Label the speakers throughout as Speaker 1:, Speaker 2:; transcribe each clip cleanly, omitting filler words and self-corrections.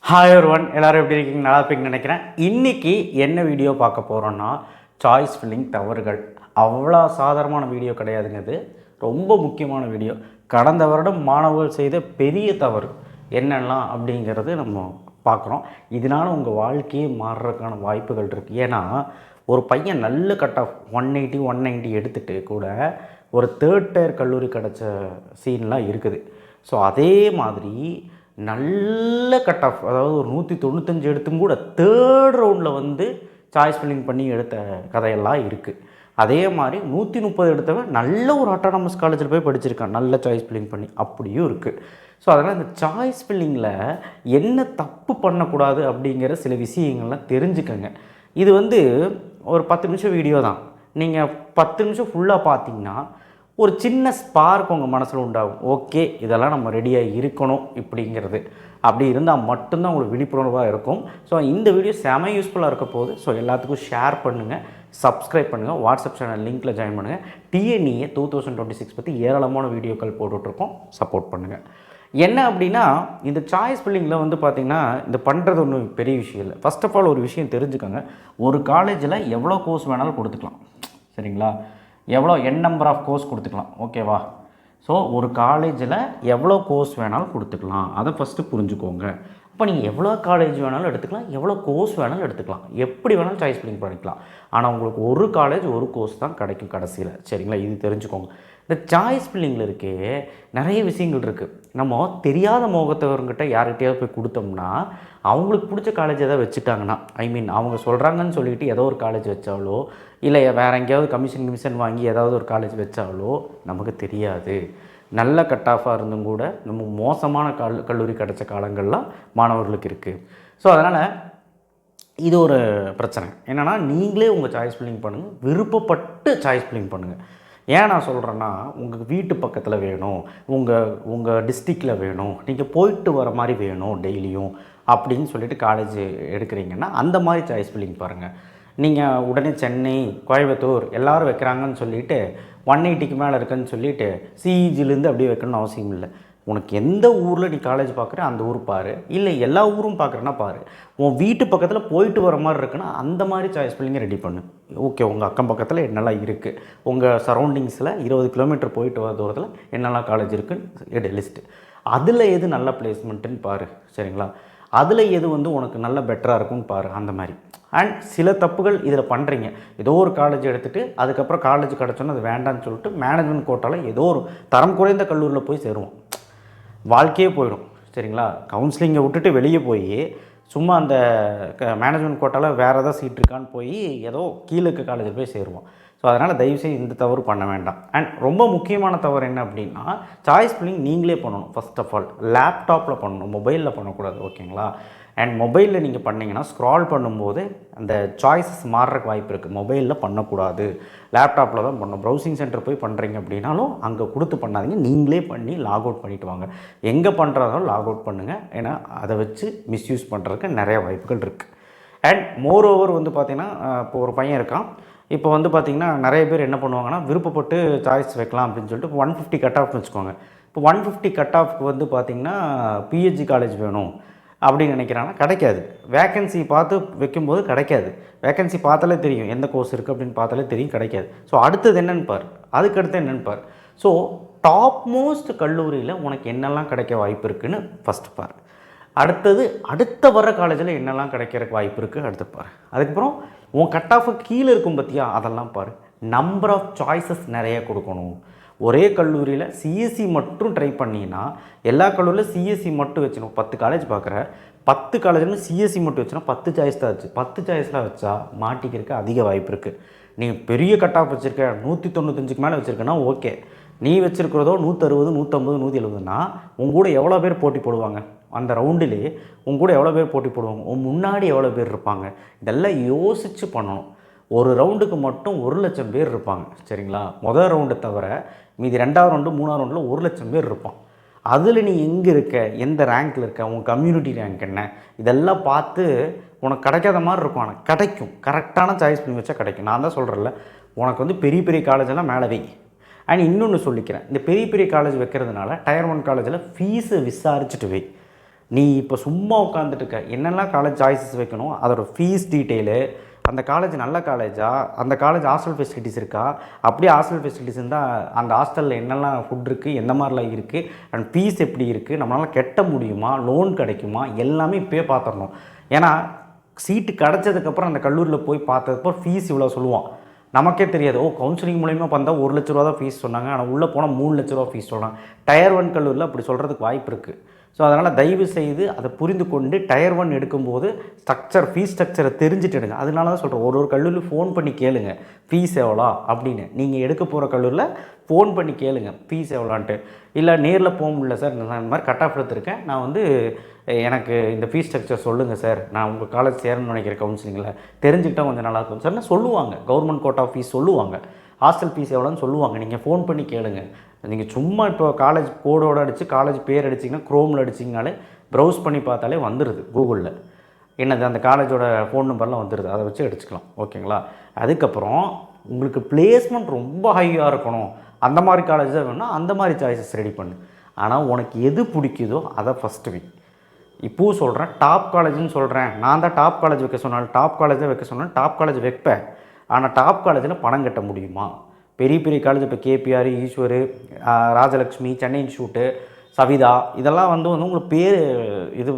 Speaker 1: Hi ஒருவன் எல்லோரும் எப்படி இருக்கீங்க? நல்லா இருப்பீங்கன்னு நினைக்கிறேன். இன்றைக்கி என்ன வீடியோ பார்க்க போகிறோன்னா சாய்ஸ் ஃபில்லிங் தவறுகள். அவ்வளோ சாதாரணமான வீடியோ கிடையாதுங்க. இது ரொம்ப முக்கியமான வீடியோ. கடந்த வருடம் மாணவர்கள் செய்த பெரிய தவறு என்னெல்லாம் அப்படிங்கிறது நம்ம பார்க்குறோம். இதனால் உங்கள் வாழ்க்கையே மாறுறதுக்கான வாய்ப்புகள் இருக்குது. ஏன்னா ஒரு பையன் நல்ல கட் ஆஃப் 180 190 எடுத்துகிட்டு கூட ஒரு தேர்ட் டயர் கல்லூரி கிடச்ச சீன்லாம் இருக்குது. ஸோ அதே மாதிரி நல்ல கட் ஆஃப், அதாவது ஒரு 195 எடுத்தும் கூட தேர்ட் ரவுண்டில் சாய்ஸ் ஃபில்லிங் பண்ணி எடுத்த கதையெல்லாம் இருக்குது. அதே மாதிரி 130 எடுத்தவன் நல்ல ஒரு ஆட்டானமஸ் காலேஜில் போய் படிச்சிருக்கான், நல்ல சாய்ஸ் ஃபில்லிங் பண்ணி, அப்படியும் இருக்குது. ஸோ அதனால் இந்த சாய்ஸ் ஃபில்லிங்கில் என்ன தப்பு பண்ணக்கூடாது அப்படிங்கிற சில விஷயங்கள்லாம் தெரிஞ்சுக்கங்க. இது ஒரு 10 நிமிஷம் வீடியோ தான். நீங்கள் 10 நிமிஷம் ஃபுல்லாக பார்த்தீங்கன்னா ஒரு சின்ன ஸ்பார்க் உங்கள் மனசில் உண்டாகும். ஓகே, இதெல்லாம் நம்ம ரெடியாக இருக்கணும் இப்படிங்கிறது. அப்படி இருந்தால் மட்டும்தான் உங்களுக்கு விழிப்புணர்வாக இருக்கும். ஸோ இந்த வீடியோ செம யூஸ்ஃபுல்லாக இருக்க போகுது. ஸோ எல்லாத்துக்கும் ஷேர் பண்ணுங்கள், சப்ஸ்கிரைப் பண்ணுங்கள், வாட்ஸ்அப் சேனல் லிங்க்கில் ஜாயின் பண்ணுங்கள். டிஎன்இஏ 2026 பற்றி ஏராளமான வீடியோக்கள் போட்டுட்ருக்கோம், சப்போர்ட் பண்ணுங்கள். என்ன அப்படின்னா, இந்த சாய்ஸ் ஃபில்லிங்கில் பார்த்திங்கன்னா இந்த பண்ணுறது ஒன்றும் பெரிய விஷயம் இல்லை. ஃபஸ்ட் ஆஃப் ஆல் ஒரு விஷயம் தெரிஞ்சுக்கோங்க. ஒரு காலேஜில் எவ்வளோ கோர்ஸ் வேணாலும் கொடுத்துக்கலாம், சரிங்களா? எவ்வளோ நம்பர் ஆஃப் கோர்ஸ் கொடுத்துக்கலாம், ஓகேவா? ஸோ ஒரு காலேஜில் எவ்வளோ கோர்ஸ் வேணாலும் கொடுத்துக்கலாம், அதை ஃபஸ்ட்டு புரிஞ்சுக்கோங்க. அப்போ நீங்கள் எவ்வளோ காலேஜ் வேணாலும் எடுத்துக்கலாம், எவ்வளோ கோர்ஸ் வேணாலும் எடுத்துக்கலாம், எப்படி வேணாலும் சாய்ஸ் ஃபில்லிங் பண்ணிக்கலாம். ஆனால் உங்களுக்கு ஒரு காலேஜ் ஒரு கோர்ஸ் தான் கிடைக்கும் கடைசியில், சரிங்களா? இது தெரிஞ்சுக்கோங்க. இந்த சாய்ஸ் ஃபில்லிங்கில் இருக்கே நிறைய விஷயங்கள் இருக்குது. நம்ம தெரியாத முகத்தவர்கிட்ட யார்கிட்டையாவது போய் கொடுத்தோம்னா அவங்களுக்கு பிடிச்ச காலேஜ் எதாவது வச்சுட்டாங்கன்னா, அவங்க சொல்கிறாங்கன்னு சொல்லிட்டு ஏதோ ஒரு காலேஜ் வச்சாலோ, இல்லை வேறு எங்கேயாவது கமிஷன் வாங்கி ஏதாவது ஒரு காலேஜ் வச்சாலோ நமக்கு தெரியாது. நல்ல கட் ஆஃபாக இருந்தும் கூட நம்ம மோசமான கல்லூரி கிடச்ச காலங்கள்லாம் மாணவர்களுக்கு இருக்குது. ஸோ அதனால் இது ஒரு பிரச்சனை. என்னென்னா, நீங்களே உங்கள் சாய்ஸ் ஃபில்லிங் பண்ணுங்கள், விருப்பப்பட்டு சாய்ஸ் ஃபில்லிங் பண்ணுங்கள். ஏன் நான் சொல்கிறேன்னா, உங்கள் வீட்டு பக்கத்தில் வேணும், உங்கள் டிஸ்ட்ரிக்டில் வேணும், நீங்கள் போயிட்டு வர மாதிரி வேணும் டெய்லியும் அப்படின்னு சொல்லிட்டு காலேஜ் எடுக்கிறீங்கன்னா அந்த மாதிரி சாய்ஸ் ஃபில்லிங் பாருங்கள். நீங்கள் உடனே சென்னை, கோயம்புத்தூர் எல்லோரும் வைக்கிறாங்கன்னு சொல்லிவிட்டு 180க்கு மேலே இருக்குன்னு சொல்லிவிட்டு சிஇஜிலேருந்து அப்படியே வைக்கணும்னு அவசியம் இல்லை. உனக்கு எந்த ஊரில் நீ காலேஜ் பார்க்குற அந்த ஊர் பாரு, இல்லை எல்லா ஊரும் பார்க்குறேன்னா பாரு. உன் வீட்டு பக்கத்தில் போயிட்டு வர மாதிரி இருக்குன்னா அந்த மாதிரி சாய்ஸ் ஃபில்லிங்கை ரெடி பண்ணு. ஓகே, உங்கள் அக்கம் பக்கத்தில் என்னெல்லாம் இருக்குது, உங்கள் சரௌண்டிங்ஸில் 20 கிலோமீட்டர் போயிட்டு வர தூரத்தில் என்னெல்லாம் காலேஜ் இருக்குன்னு எடு லிஸ்ட்டு. அதில் எது நல்ல பிளேஸ்மெண்ட்டுன்னு பாரு, சரிங்களா? அதில் எது உனக்கு நல்ல பெட்டராக இருக்கும்னு பாரு. அந்த மாதிரி. அண்ட் சில தப்புகள் இதில் பண்ணுறீங்க. ஏதோ ஒரு காலேஜ் எடுத்துகிட்டு அதுக்கப்புறம் காலேஜ் கிடச்சோன்னா அது வேண்டான்னு சொல்லிட்டு மேனேஜ்மெண்ட் கோட்டாவில் ஏதோ ஒரு தரம் குறைந்த கல்லூரியில் போய் சேருவோம், வாழ்க்கையே போயிடும், சரிங்களா? கவுன்சிலிங்கை விட்டுட்டு வெளியே போய் சும்மா அந்த மேனேஜ்மெண்ட் கோட்டாவில் வேறு ஏதாவது சீட் இருக்கான்னு போய் ஏதோ கீழே இருக்க காலேஜில் போய் சேருவோம். ஸோ அதனால் தயவுசெய்து இந்த தவறு பண்ண வேண்டாம். அண்ட் ரொம்ப முக்கியமான தவறு என்ன அப்படின்னா, சாய்ஸ் ஃபில்லிங் நீங்களே பண்ணணும். ஃபஸ்ட் ஆஃப் ஆல் லேப்டாப்பில் பண்ணணும், மொபைலில் பண்ணக்கூடாது, ஓகேங்களா? அண்ட் மொபைலில் நீங்கள் பண்ணிங்கன்னா ஸ்க்ரால் பண்ணும்போது அந்த சாய்ஸஸ் மாறுறக்கு வாய்ப்பு இருக்குது. மொபைலில் பண்ணக்கூடாது, லேப்டாப்பில் தான் பண்ணணும். ப்ரௌசிங் சென்டர் போய் பண்ணுறீங்க அப்படின்னாலும் அங்கே கொடுத்து பண்ணாதீங்க, நீங்களே பண்ணி லாக் அவுட் பண்ணிவிட்டு வாங்க. எங்கே பண்ணுறதாலும் லாக் அவுட் பண்ணுங்கள். ஏன்னா அதை வச்சு மிஸ்யூஸ் பண்ணுறதுக்கு நிறைய வாய்ப்புகள் இருக்குது. அண்ட் மோர் ஓவர் பார்த்திங்கன்னா, இப்போ ஒரு பையன் இருக்கான். இப்போ பார்த்திங்கன்னா நிறைய பேர் என்ன பண்ணுவாங்கன்னா, விருப்பப்பட்டு சாய்ஸ் வைக்கலாம் அப்படின்னு சொல்லிட்டு இப்போ 150 கட் ஆஃப்னு வச்சுக்கோங்க. இப்போ 150 கட் ஆஃப்க்கு பார்த்திங்கன்னா பிஹெச்டி காலேஜ் வேணும் அப்படின்னு நினைக்கிறாங்கன்னா கிடைக்காது. வேக்கன்சி பார்த்து வைக்கும்போது கிடைக்காது. வேக்கன்சி பார்த்தாலே தெரியும் எந்த கோர்ஸ் இருக்குது அப்படின்னு பார்த்தாலே தெரியும், கிடைக்காது. ஸோ அடுத்தது என்னென்னு பார், அதுக்கடுத்து என்னென்னு பார். ஸோ டாப் மோஸ்ட் கல்லூரியில் உனக்கு என்னெல்லாம் கிடைக்க வாய்ப்பு இருக்குதுன்னு ஃபஸ்ட்டு பார். அடுத்தது அடுத்த வர காலேஜில் என்னெல்லாம் கிடைக்கிறதுக்கு வாய்ப்பு இருக்குது அடுத்து பார். அதுக்கப்புறம் உன் கட் ஆஃபு கீழே இருக்கும் பார்த்தியா, அதெல்லாம் பார். நம்பர் ஆஃப் சாய்ஸஸ் நிறைய கொடுக்கணும். ஒரே கல்லூரியில் சிஎஸ்சி மட்டும் ட்ரை பண்ணிங்கன்னா, எல்லா கல்லூரியில் சிஎஸ்சி மட்டும் வச்சுணும். 10 காலேஜ் பார்க்குற, 10 காலேஜில் சிஎஸ்சி மட்டும் வச்சுனா 10 சாய்ஸ் தான் வச்சு. 10 சாய்ஸ்லாம் வச்சா மாட்டிக்கிறதுக்கு அதிக வாய்ப்பு இருக்குது. நீங்கள் பெரிய கட் ஆஃப் வச்சுருக்க, 195க்கு மேலே வச்சுருக்கேன்னா ஓகே. நீ வச்சுருக்கிறதோ 160, 150, 170னா உங்கூட எவ்வளோ பேர் போட்டி போடுவாங்க? அந்த ரவுண்டிலே உங்கூட எவ்வளோ பேர் போட்டி போடுவாங்க? உன் முன்னாடி எவ்வளோ பேர் இருப்பாங்க? இதெல்லாம் யோசித்து பண்ணணும். ஒரு ரவுண்டுக்கு மட்டும் 1 லட்சம் பேர் இருப்பாங்க, சரிங்களா? முதல் ரவுண்டை தவிர மீதி 2வது ரவுண்டு 3வது ரவுண்டில் 1 லட்சம் பேர் இருப்பான். அதில் நீ எங்கே இருக்க, எந்த ரேங்க்கில் இருக்க, உன் கம்யூனிட்டி ரேங்க் என்ன, இதெல்லாம் பார்த்து உனக்கு கிடைக்காத மாதிரி இருக்கும். ஆனால் கிடைக்கும். கரெக்டான சாய்ஸ் பண்ணி வச்சா கிடைக்கும். நான் தான் சொல்கிறேன்ல, உனக்கு பெரிய பெரிய காலேஜெல்லாம் மேலே வை. அண்ட் இன்னொன்று சொல்லிக்கிறேன், இந்த பெரிய பெரிய காலேஜ் வைக்கிறதுனால டயர் 1 காலேஜில் ஃபீஸை விசாரிச்சுட்டு வை. நீ இப்போ சும்மா உட்காந்துட்டு இருக்க, என்னெல்லாம் காலேஜ் சாய்ஸஸ் வைக்கணும், அதோடய ஃபீஸ் டீட்டெயிலு, அந்த காலேஜ் நல்ல காலேஜா, அந்த காலேஜ் ஹாஸ்டல் ஃபெசிலிட்டிஸ் இருக்கா, அப்படியே ஹாஸ்டல் ஃபெசிலிட்டிஸ் இருந்தால் அந்த ஹாஸ்டலில் என்னெல்லாம் ஃபுட் இருக்குது, எந்த மாதிரிலாம் இருக்குது, அண்ட் ஃபீஸ் எப்படி இருக்குது, நம்மளால் கட்ட முடியுமா, லோன் கிடைக்குமா, எல்லாமே இப்போயே பார்த்துடணும். ஏன்னா சீட்டு கிடச்சதுக்கப்புறம் அந்த கல்லூரியில் போய் பார்த்ததுக்கப்புறம் ஃபீஸ் இவ்வளோ சொல்லுவான், நமக்கே தெரியாது. கவுன்சிலிங் மூலிமா வந்தால் 1 லட்ச ரூபா தான் ஃபீஸ் சொன்னாங்க, ஆனால் உள்ளே போனால் 3 லட்ச ரூபா ஃபீஸ் சொல்கிறாங்க. டயர் 1 கல்லூரியில் அப்படி சொல்கிறதுக்கு வாய்ப்பு இருக்குது. ஸோ அதனால் தயவு செய்து அதை புரிந்து கொண்டு டயர் 1 எடுக்கும்போது ஃபீஸ் ஸ்ட்ரக்சரை தெரிஞ்சுட்டு எடுங்க. அதனால தான் சொல்கிறேன், ஒரு கல்லூரியில் ஃபோன் பண்ணி கேளுங்க ஃபீஸ் எவ்வளோ அப்படின்னு. நீங்கள் எடுக்க போகிற கல்லூரியில் ஃபோன் பண்ணி கேளுங்க ஃபீஸ் எவ்வளோன்ட்டு. இல்லை நேரில் போக முடியல சார், நான் இந்த மாதிரி கட் ஆஃப் எடுத்திருக்கேன், நான் வந்து எனக்கு இந்த ஃபீஸ் ஸ்ட்ரக்சர் சொல்லுங்கள் சார், நான் உங்கள் காலேஜ் சேரணும்னு நினைக்கிறேன், கவுன்சிலிங்கில் தெரிஞ்சுக்கிட்டால் கொஞ்சம் நல்லாயிருக்கும் சார்னா சொல்லுவாங்க. கவர்மெண்ட் கோட்டா ஃபீஸ் சொல்லுவாங்க, ஹாஸ்டல் ஃபீஸ் எவ்வளோன்னு சொல்லுவாங்க. நீங்கள் ஃபோன் பண்ணி கேளுங்க. நீங்கள் சும்மா இப்போ காலேஜ் கோடோடு அடித்து காலேஜ் பேர் அடிச்சிங்கன்னா க்ரோமில் அடிச்சிங்கனாலே ப்ரௌஸ் பண்ணி பார்த்தாலே வந்துடுது கூகுளில். என்னது அந்த காலேஜோட ஃபோன் நம்பர்லாம் வந்துடுது, அதை வச்சு அடிச்சுக்கலாம். ஓகேங்களா? அதுக்கப்புறம் உங்களுக்கு பிளேஸ்மெண்ட் ரொம்ப ஹையாக இருக்கணும், அந்த மாதிரி காலேஜ் தான் வேணும்னா அந்த மாதிரி சாய்ஸஸ் ரெடி பண்ணு. ஆனால் உனக்கு எது பிடிக்குதோ அதை ஃபஸ்ட்டு வை. இப்போவும் சொல்கிறேன், டாப் காலேஜ்னு சொல்கிறேன், நான் தான் டாப் காலேஜ் வைக்க சொன்னாலும் டாப் காலேஜ் தான் வைக்க சொன்னாலும் டாப் காலேஜ் வைப்பேன். ஆனால் டாப் காலேஜில் பணம் கட்ட முடியுமா? பெரிய பெரிய காலேஜ் இப்போ கேபிஆர், ஈஸ்வர், ராஜலக்ஷ்மி, சென்னை இன்ஸ்டியூட்டு, சவிதா, இதெல்லாம் வந்து உங்களுக்கு பேர் இது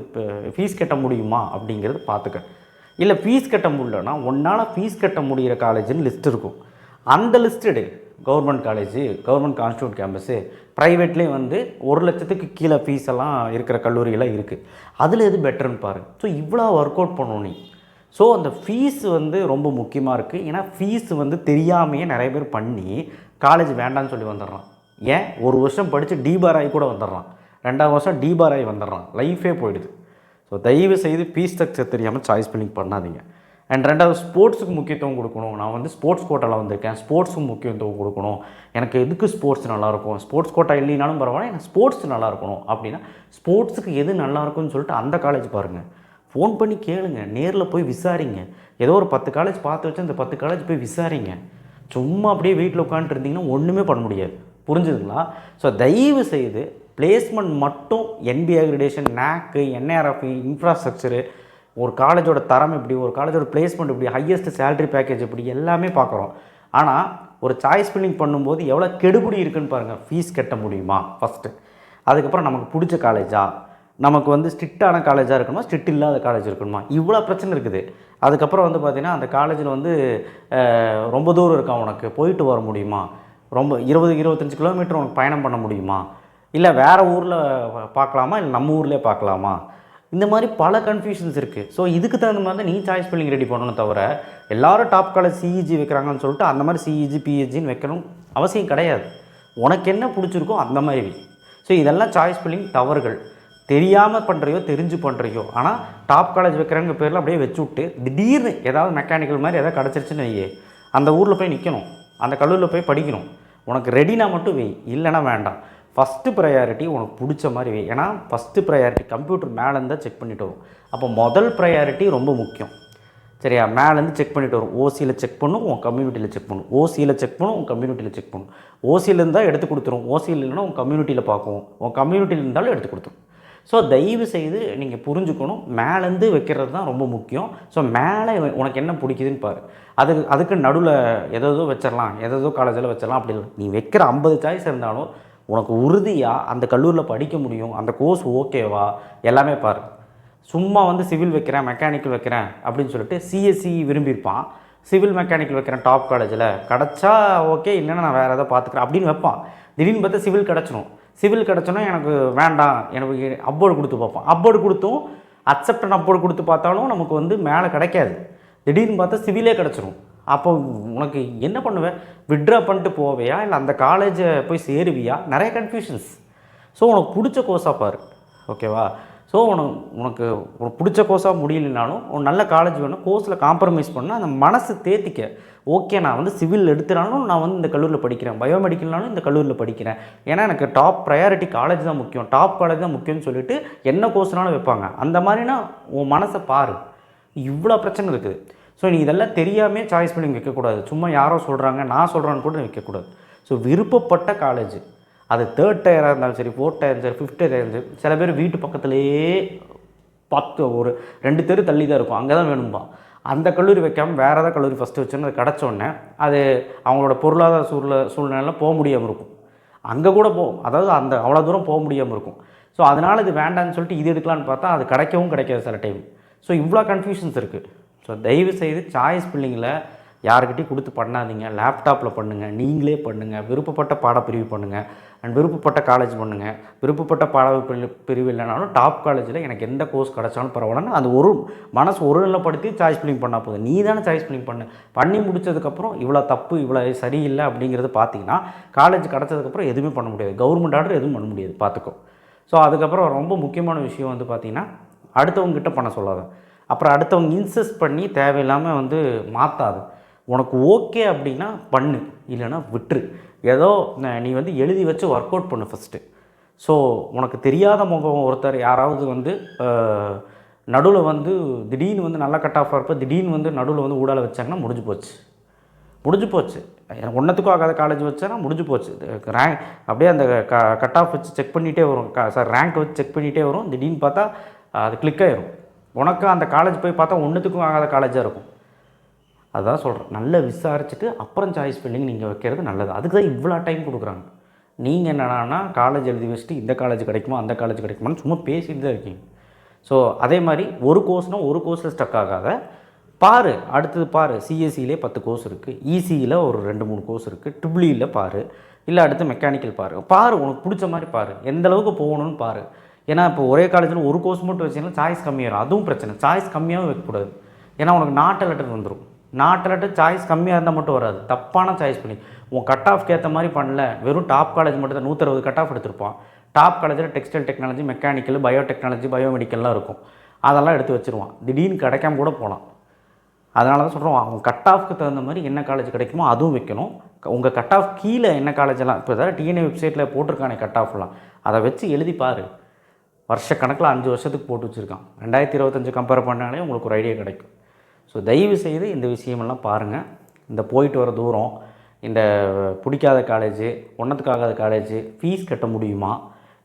Speaker 1: ஃபீஸ் கட்ட முடியுமா அப்படிங்கிறது பார்த்துக்க. இல்லை ஃபீஸ் கட்ட முடியலன்னா ஒன்றால் ஃபீஸ் கட்ட முடிகிற காலேஜுன்னு லிஸ்ட் இருக்கும், அந்த லிஸ்ட் எடு. Government college, government constituent campus, ப்ரைவேட்லேயும் வந்து 1 லட்சத்துக்கு கீழே ஃபீஸ் எல்லாம் இருக்கிற கல்லூரியெல்லாம் இருக்குது. அதில் எது பெட்டர்னு பாருங்கள். ஸோ இவ்வளோ ஒர்க் அவுட் பண்ணணும் நீ. ஸோ அந்த ஃபீஸ் வந்து ரொம்ப முக்கியமாக இருக்குது. ஏன்னா ஃபீஸ் வந்து தெரியாமையே நிறைய பேர் பண்ணி காலேஜ் வேண்டான்னு சொல்லி வந்துடுறான். ஏன் 1 வருஷம் படித்து டிபார் ஆகி கூட வந்துடுறான், 2ஆவது வருஷம் டிபார் ஆகி வந்துடுறான், லைஃபே போயிடுது. ஸோ தயவு செய்து ஃபீஸ் ஸ்ட்ரக்சர் தெரியாமல் சாய்ஸ் ஃபில்லிங் பண்ணாதீங்க. அண்ட் 2ஆவது ஸ்போர்ட்ஸுக்கு முக்கியத்துவம் கொடுக்கணும். நான் வந்து ஸ்போர்ட்ஸ் கோட்டாவில் வந்திருக்கேன், ஸ்போர்ட்ஸுக்கு முக்கியத்துவம் கொடுக்கணும். எனக்கு எதுக்கு ஸ்போர்ட்ஸ் நல்லாயிருக்கும், ஸ்போர்ட்ஸ் கோட்டா இல்லைனாலும் பரவாயில்ல, எனக்கு ஸ்போர்ட்ஸ் நல்லா இருக்கணும் அப்படின்னா ஸ்போர்ட்ஸுக்கு எது நல்லாயிருக்கும்னு சொல்லிட்டு அந்த காலேஜ் பாருங்கள். ஃபோன் பண்ணி கேளுங்க, நேரில் போய் விசாரிங்க. ஏதோ ஒரு 10 காலேஜ் பார்த்து வச்சு அந்த 10 காலேஜ் போய் விசாரிங்க. சும்மா அப்படியே வீட்டில் உட்காந்துட்டு இருந்தீங்கன்னா ஒன்றுமே பண்ண முடியாது. புரிஞ்சுதுங்களா? ஸோ தயவு செய்து பிளேஸ்மெண்ட் மட்டும் NBA accreditation, NAC, NARF, infrastructure, ஒரு காலேஜோட தரம் எப்படி, ஒரு காலேஜோட பிளேஸ்மெண்ட் எப்படி, ஹையஸ்ட் சேலரி பேக்கேஜ் எப்படி, எல்லாமே பார்க்குறோம். ஆனால் ஒரு சாய்ஸ் ஃபில்லிங் பண்ணும்போது எவ்வளோ கெடுபடி இருக்குன்னு பாருங்கள். ஃபீஸ் கட்ட முடியுமா ஃபஸ்ட்டு, அதுக்கப்புறம் நமக்கு பிடிச்ச காலேஜா, நமக்கு வந்து ஸ்ட்ரிக்டான காலேஜாக இருக்கணுமா, ஸ்ட்ரிக்ட் இல்லாத காலேஜ் இருக்கணுமா, இவ்வளோ பிரச்சனை இருக்குது. அதுக்கப்புறம் வந்து பார்த்திங்கன்னா அந்த காலேஜில் வந்து ரொம்ப தூரம் இருக்கா, உனக்கு போயிட்டு வர முடியுமா, ரொம்ப 20-25 கிலோமீட்டர் உனக்கு பயணம் பண்ண முடியுமா, இல்லை வேறு ஊரில் பார்க்கலாமா, இல்லை நம்ம ஊர்லேயே பார்க்கலாமா, இந்த மாதிரி பல கன்ஃபியூஷன்ஸ் இருக்குது. ஸோ இதுக்கு தகுந்த மாதிரி தான் நீ சாய்ஸ் ஃபில்லிங் ரெடி பண்ணணும். தவிர எல்லோரும் டாப் காலேஜ் சிஇஜி வைக்கிறாங்கன்னு சொல்லிட்டு அந்த மாதிரி சிஇஜி பிஹெச்ஜின்னு வைக்கணும் அவசியம் கிடையாது. உனக்கு என்ன பிடிச்சிருக்கோ அந்த மாதிரி. ஸோ இதெல்லாம் சாய்ஸ் ஃபில்லிங் தவறுகள். தெரியாமல் பண்ணுறையோ தெரிஞ்சு பண்ணுறையோ, ஆனால் டாப் காலேஜ் வைக்கிறாங்க பேரில் அப்படியே வச்சு விட்டு திடீர்னு ஏதாவது மெக்கானிக்கல் மாதிரி எதாவது கிடச்சிருச்சுன்னு வையே, அந்த ஊரில் போய் நிற்கணும், அந்த கல்லூரியில் போய் படிக்கணும். உனக்கு ரெடினா மட்டும் வை, இல்லைனா வேண்டாம். ஃபஸ்ட்டு ப்ரையாரிட்டி உனக்கு பிடிச்ச மாதிரி வை. ஏன்னா ஃபஸ்ட்டு ப்ரையாரிட்டி கம்ப்யூட்டர் மேலேருந்து தான் செக் பண்ணிவிட்டு வரும். அப்போ முதல் ப்ரையாரிட்டி ரொம்ப முக்கியம். சரியா? மேலேருந்து செக் பண்ணிவிட்டு வரும். ஓசியில் செக் பண்ணும், உன் கம்யூனிட்டியில் செக் பண்ணும், ஓசியில் செக் பண்ணும், உன் கம்யூனிட்டியில் செக் பண்ணும். ஓசியில் இருந்தால் எடுத்து கொடுத்துரும், ஓசியில் இல்லைன்னா உன் கம்யூனிட்டியில் பார்க்கும், உன் கம்யூனிட்டியில் இருந்தாலும் எடுத்து கொடுத்துரும். ஸோ தயவு செய்து நீங்கள் புரிஞ்சுக்கணும், மேலேருந்து வைக்கிறது தான் ரொம்ப முக்கியம். ஸோ மேலே உனக்கு என்ன பிடிக்குதுன்னு பாரு. அதுக்கு நடுவில் எதோ வச்சிடலாம், எதோ காலேஜில் வச்சிடலாம் அப்படி இல்லை. நீ வைக்கிற 50 சாய்ஸ் இருந்தாலும் உனக்கு உறுதியாக அந்த கல்லூரியில் படிக்க முடியும், அந்த கோர்ஸ் ஓகேவா, எல்லாமே பாரு. சும்மா வந்து சிவில் வைக்கிறேன், மெக்கானிக்கல் வைக்கிறேன் அப்படின்னு சொல்லிட்டு சிஎஸ்சி விரும்பியிருப்பான், சிவில் மெக்கானிக்கல் வைக்கிறேன் டாப் காலேஜில், கிடச்சா ஓகே, இல்லைன்னா நான் வேறு எதாவது பார்த்துக்கிறேன் அப்படின்னு வைப்பான். திடீர்னு பார்த்தா சிவில் கிடச்சிடும். சிவில் கிடச்சோன்னா எனக்கு வேண்டாம், எனக்கு அப்போர்டு கொடுத்து பார்ப்போம். அப்போர்டு கொடுத்தும் அக்செப்டன் அப்போர்டு கொடுத்து பார்த்தாலும் நமக்கு வந்து மேலே கிடைக்காது. திடீர்னு பார்த்தா சிவிலே கிடச்சிரும். அப்போ உனக்கு என்ன பண்ணுவேன், விட்ரா பண்ணிட்டு போவையா, இல்லை அந்த காலேஜை போய் சேருவியா, நிறைய கன்ஃபியூஷன்ஸ். ஸோ உனக்கு பிடிச்ச கோர்ஸாக பாரு. ஓகேவா? ஸோ உனக்கு பிடிச்ச கோர்ஸாக முடியலனாலும் ஒரு நல்ல காலேஜ் வேணும், கோர்ஸில் காம்ப்ரமைஸ் பண்ணால் அந்த மனசு தேத்திக்க. ஓகே, நான் வந்து சிவில் எடுத்துனாலும் நான் வந்து இந்த கல்லூரியில் படிக்கிறேன், பயோமெடிக்கல்னாலும் இந்த கல்லூரியில் படிக்கிறேன், ஏன்னா எனக்கு டாப் ப்ரையாரிட்டி காலேஜ் தான் முக்கியம், டாப் காலேஜ் தான் முக்கியம்னு சொல்லிட்டு என்ன கோர்ஸ்னாலும் வைப்பாங்க. அந்த மாதிரினா உன் மனசை பாரு. இவ்வளோ பிரச்சனை இருக்குது. ஸோ நீ இதெல்லாம் தெரியாமல் சாய்ஸ் பண்ணி வைக்கக்கூடாது. சும்மா யாரோ சொல்கிறாங்க நான் சொல்கிறேன்னு கூட வைக்கக்கூடாது. ஸோ விருப்பப்பட்ட காலேஜ், அது 3rd டயராக இருந்தாலும் சரி, 4th டயர் சரி, 5th டயர் சரி. சில பேர் வீட்டு பக்கத்துலேயே ஒரு 2 தெரு தள்ளி தான் இருக்கும், அங்கே தான் வேணும்பா. அந்த கல்லூரி வைக்காமல் வேறு ஏதாவது கல்லூரி ஃபஸ்ட்டு வச்சோன்னு அது கிடச்சோடனே அது அவங்களோட பொருளாதார சூழ்நிலை போக முடியாமல் இருக்கும். அங்கே கூட அதாவது அந்த அவ்வளோ தூரம் போக முடியாமல் இருக்கும். ஸோ அதனால் இது வேண்டான்னு சொல்லிட்டு இது எடுக்கலான்னு பார்த்தா அது கிடைக்காது சில டைம். ஸோ இவ்வளோ கன்ஃபியூஷன்ஸ் இருக்குது. ஸோ தயவுசெய்து சாய்ஸ் ஃபில்லிங்கில் யாருக்கிட்டையும் கொடுத்து பண்ணாதீங்க. லேப்டாப்பில் பண்ணுங்கள், நீங்களே பண்ணுங்கள். விருப்பப்பட்ட பாடப்பிரிவு பண்ணுங்கள், அண்ட் விருப்பப்பட்ட காலேஜ் பண்ணுங்கள். விருப்பப்பட்ட பிரிவு இல்லைனாலும் டாப் காலேஜில் எனக்கு எந்த கோர்ஸ் கிடச்சாலும் பரவாயில்லன்னு அது ஒரு மனசு ஒருநிலைப்படுத்தி சாய்ஸ் ஃபில்லிங் பண்ணால் போதும். நீ தானே சாய்ஸ் ஃபில்லிங் பண்ணி முடிச்சதுக்கப்புறம் இவ்வளோ தப்பு, இவ்வளோ சரியில்லை அப்படிங்கிறது பார்த்தீங்கன்னா காலேஜ் கிடச்சதுக்கப்புறம் எதுவுமே பண்ண முடியாது. கவர்மெண்ட் ஆர்டர் எதுவும் பண்ண முடியாது, பார்த்துக்கோ. ஸோ அதுக்கப்புறம் ரொம்ப முக்கியமான விஷயம் வந்து பார்த்திங்கன்னா அடுத்தவங்ககிட்ட பண்ண சொல்லாத. அப்புறம் அடுத்தவங்க இன்சிஸ்ட் பண்ணி தேவையில்லாமல் மாற்றாது. உனக்கு ஓகே அப்படின்னா பண்ணு, இல்லைன்னா விட்டுரு. ஏதோ நீ எழுதி வச்சு ஒர்க் அவுட் பண்ணு ஃபஸ்ட்டு. ஸோ உனக்கு தெரியாத முகம் ஒருத்தர் யாராவது நடுவில் திடீர்னு நல்லா கட் ஆஃபாக இருப்போ திடீர்னு நடுவில் ஊடால வச்சாங்கன்னா முடிஞ்சு போச்சு. ஒன்றத்துக்கும் ஆகாத காலேஜ் வச்சேன்னா முடிஞ்சு போச்சு. ரேங்க் அப்படியே அந்த கட் ஆஃப் வச்சு செக் பண்ணிகிட்டே வரும், ரேங்க் வச்சு செக் பண்ணிகிட்டே வரும். திடீர்னு பார்த்தா அது கிளிக் ஆகிரும். உனக்கு அந்த காலேஜ் போய் பார்த்தா ஒன்றுத்துக்கும் ஆகாத காலேஜாக இருக்கும். அதுதான் சொல்கிறேன், நல்லா விசாரிச்சுட்டு அப்புறம் சாய்ஸ் ஃபில்லிங் நீங்கள் வைக்கிறது நல்லது. அதுக்கு தான் இவ்வளோ டைம் கொடுக்குறாங்க. நீங்கள் என்னன்னா காலேஜ் எழுதி வச்சுட்டு இந்த காலேஜ் கிடைக்குமா அந்த காலேஜ் கிடைக்குமான்னு சும்மா பேசிட்டு தான் இருக்கீங்க. ஸோ அதே மாதிரி ஒரு கோர்ஸ்னால் ஒரு கோர்ஸில் ஸ்டக் ஆகாத, பாரு, அடுத்தது பாரு. சிஎஸ்சியிலே 10 கோர்ஸ் இருக்குது, இசியில் ஒரு 2-3 கோர்ஸ் இருக்குது, ட்ரிபிள்இயில் பாரு, இல்லை அடுத்து மெக்கானிக்கல் பாரு. உனக்கு பிடிச்ச மாதிரி பாரு, எந்த அளவுக்கு போகணும்னு பாரு. ஏன்னா இப்போ ஒரே காலேஜில் ஒரு கோர்ஸ் மட்டும் வச்சிங்கன்னா சாய்ஸ் கம்மியாகும். அதுவும் பிரச்சனை. சாய்ஸ் கம்மியாகவும் வைக்கக்கூடாது. ஏன்னா உனக்கு நாட் லெட்டர் வந்துடும். நாட் லெட்டர் சாய்ஸ் கம்மியாக இருந்தால் மட்டும் வராது, தப்பான சாய்ஸ் பண்ணி உன் கட் ஆஃப்க்கு ஏற்ற மாதிரி பண்ணல. வெறும் டாப் காலேஜ் மட்டும் தான் 160 கட் ஆஃப் எடுத்திருப்பான். டாப் காலேஜில் டெக்ஸ்டைல் டெக்னாலஜி, மெக்கானிக்கல், பயோடெக்னாலஜி, பயோமெடிக்கல்லாம் இருக்கும். அதெல்லாம் எடுத்து வச்சுருவான். திடீர்னு கிடைக்காம கூட போகலாம். அதனால தான் சொல்கிறோம், அவங்க கட் ஆஃப்க்கு தகுந்த மாதிரி என்ன காலேஜ் கிடைக்குமோ அதுவும் வைக்கணும். உங்கள் கட் ஆஃப் கீழே என்ன காலேஜெல்லாம் இப்போ ஏதாவது டிஎன்ஏ வெப்சைட்டில் போட்டிருக்கானே கட் ஆஃப்லாம், அதை வச்சு எழுதி பாரு. வருஷக்கணக்கில் 5 வருஷத்துக்கு போட்டு வச்சுருக்கான். 2025 கம்பேர் பண்ணாலே உங்களுக்கு ஒரு ஐடியா கிடைக்கும். ஸோ தயவு செய்து இந்த விஷயமெல்லாம் பாருங்கள். இந்த போயிட்டு வர தூரம், இந்த பிடிக்காத காலேஜு, ஒன்றத்துக்காகாத காலேஜு, ஃபீஸ் கட்ட முடியுமா,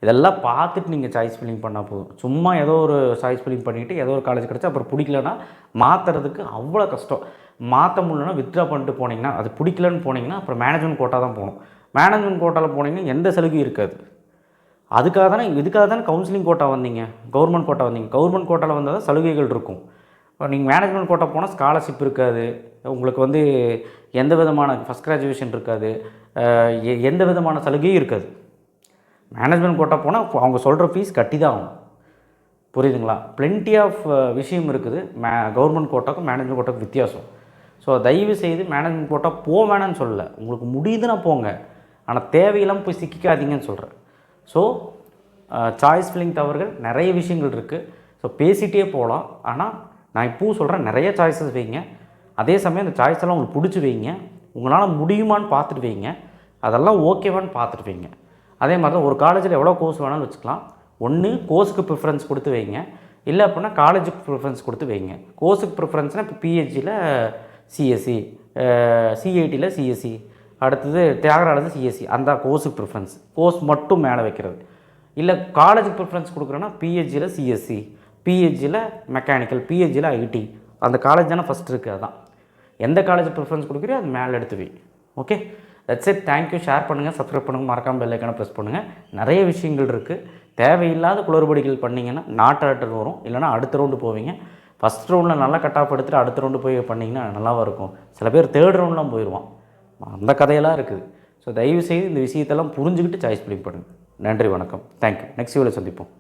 Speaker 1: இதெல்லாம் பார்த்துட்டு நீங்கள் சாய்ஸ் ஃபில்லிங் பண்ணால் போதும். சும்மா ஏதோ ஒரு சாய்ஸ் ஃபில்லிங் பண்ணிவிட்டு ஏதோ ஒரு காலேஜ் கிடச்சா அப்புறம் பிடிக்கலன்னா மாற்றுறதுக்கு அவ்வளோ கஷ்டம். மாற்ற முடியலன்னா வித்ட்ரா பண்ணிட்டு போனீங்கன்னா, அது பிடிக்கலன்னு போனீங்கன்னா அப்புறம் மேனேஜ்மெண்ட் கோட்டா தான் போகணும். மேனேஜ்மெண்ட் கோட்டாவில் போனீங்கன்னா எந்த சலுகையும் இருக்காது. இதுக்காக தானே கவுன்சிலிங் கோட்டா வந்தீங்க, கவர்மெண்ட் கோட்டா வந்தீங்க. கவர்மெண்ட் கோட்டாவில் வந்தால் தான் சலுகைகள் இருக்கும். இப்போ நீங்கள் மேனேஜ்மெண்ட் கோட்டா போனால் ஸ்காலர்ஷிப் இருக்காது, உங்களுக்கு எந்த விதமான ஃபஸ்ட் கிராஜுவேஷன் இருக்காது, எந்த விதமான சலுகையும் இருக்காது. மேனேஜ்மெண்ட் கோட்டா போனால் அவங்க சொல்கிற ஃபீஸ் கட்டி தான் ஆகும். புரியுதுங்களா? பிளென்டி ஆஃப் விஷயம் இருக்குது. கவர்மெண்ட் கோட்டாக்கும் மேனேஜ்மெண்ட் கோட்டாக்கும் வித்தியாசம். ஸோ தயவு செய்து மேனேஜ்மெண்ட் கோட்டா வேணான்னு சொல்லலை, உங்களுக்கு முடியுதுன்னா போங்க, ஆனால் தேவையில்லாமல் போய் சிக்கிக்காதீங்கன்னு சொல்கிறேன். ஸோ சாய்ஸ் ஃபில்லிங் தவறுகள் நிறைய விஷயங்கள் இருக்குது. ஸோ பேசிகிட்டே போகலாம். ஆனால் நான் இப்போவும் சொல்கிறேன், நிறைய சாய்ஸஸ் வைங்க. அதே சமயம் அந்த சாய்ஸ் எல்லாம் உங்களுக்கு பிடிச்சி வைங்க. உங்களால் முடியுமான்னு பார்த்துட்டு வைங்க, அதெல்லாம் ஓகேவான்னு பார்த்துட்டு வைங்க. அதே மாதிரி தான் ஒரு காலேஜில் எவ்வளோ கோர்ஸ் வேணாலும் வச்சுக்கலாம். ஒன்று கோர்ஸுக்கு ப்ரிஃபரன்ஸ் கொடுத்து வைங்க, இல்லை அப்படின்னா காலேஜுக்கு ப்ரிஃபரன்ஸ் கொடுத்து வைங்க. கோர்ஸுக்கு ப்ரிஃபரன்ஸ்னால் இப்போ பிஹெச்சியில் சிஎஸ்சி, சிஐடியில் சிஎஸ்சி, அடுத்தது தியாகராஜர் சிஎஸ்சி, அந்த கோர்ஸுக்கு ப்ரிஃபரன்ஸ். கோர்ஸ் மட்டும் மேலே வைக்கிறது. இல்லை காலேஜுக்கு ப்ரிஃபரன்ஸ் கொடுக்குறோன்னா பிஹெச்சியில் சிஎஸ்சி, பிஹெச்சியில் மெக்கானிக்கல், பிஹெச்சியில் ஐடி, அந்த காலேஜ் தானே ஃபஸ்ட் இருக்குது. அதுதான் எந்த காலேஜ் ப்ரிஃபரன்ஸ் கொடுக்குறியோ அது மேலே எடுத்து வை. Okay, that's it. Thank you. Share பண்ணுங்கள், சப்ஸ்கிரைப் பண்ணுங்கள், மறக்காமல் பெல் ஐக்கானை ப்ரெஸ் பண்ணுங்கள். நிறைய விஷயங்கள் இருக்குது. தேவையில்லாத குளறுபடிகள் பண்ணிங்கன்னா நாட் ஆர்டர் வரும், இல்லைனா அடுத்த ரவுண்டு போவீங்க. ஃபஸ்ட் ரவுண்டில் நல்லா கட் ஆஃப் எடுத்துகிட்டு அடுத்த ரவுண்டு போய் பண்ணிங்கன்னா நல்லாவாக இருக்கும். சில பேர் 3rd ரவுண்ட்லாம் போயிடுவான். அந்த கதையெல்லாம் இருக்குது. ஸோ தயவுசெய்து இந்த விஷயத்தெல்லாம் புரிஞ்சுக்கிட்டு சாய்ஸ் ஃபில்லிங் பண்ணுங்கள். நன்றி, வணக்கம், தேங்க்யூ. நெக்ஸ்ட் வீடியோவில் சந்திப்போம்.